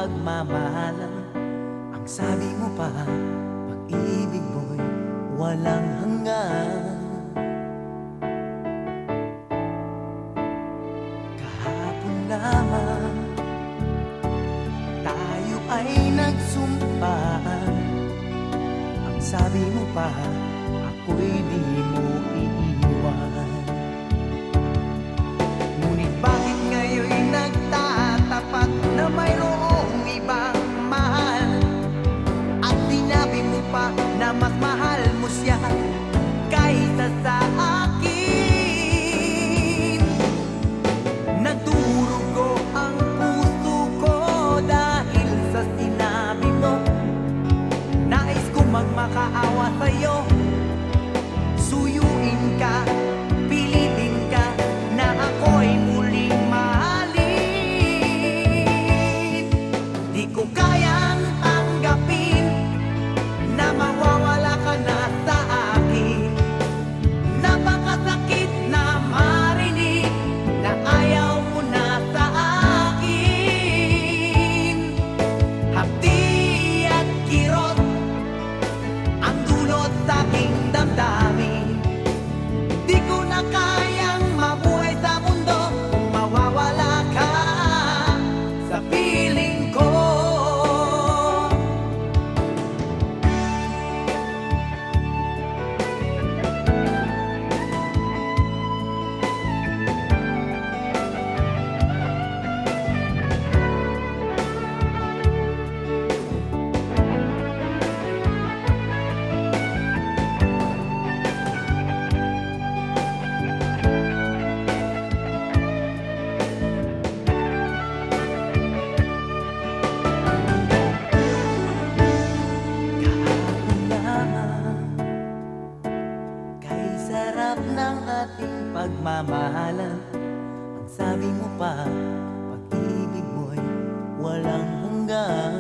pagmamahalan. Ang sabi mo pa, pag-ibig mo'y walang hanggan. Kahapon lamang tayo ay nagsumpaan. Ang sabi mo pa, ako'y di mo iiwan. Ngunit bakit ngayon'y nagtatapat na mayroong ibang mahal? At sinabi mo pa na mas mahal mo siya kaysa sa akin. Nagdurugo ang puso ko dahil sa sinabi mo. Nais ko magmakaawa sa'yo, suyuin ka, pilitin ka na ako'y muling mahalin. Di ko kayang tanggapin na mawawala ka na sa akin. Napakasakit na marinig na ayaw mo na sa akin. Hapdi at kirot ang dulot sa aking damdamin. Di ko na kayang mabuhay sa mundo kung mawawala ka sa piling ko. Kahapon lamang, kay sarap ng ating pagmamahalan. Ang sabi mo pa, pag-ibig mo'y walang hanggan.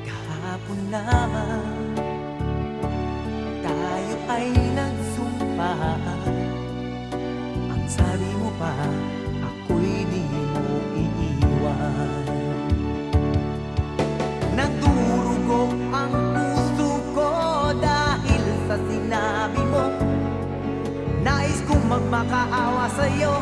Kahapon lamang tayo ay nagsumpaan. Ang sabi mo pa, ako'y di mo iiwan. Nagdurugo ang puso ko dahil sa sinabi mo. Nais kong magmakaawa sa'yo,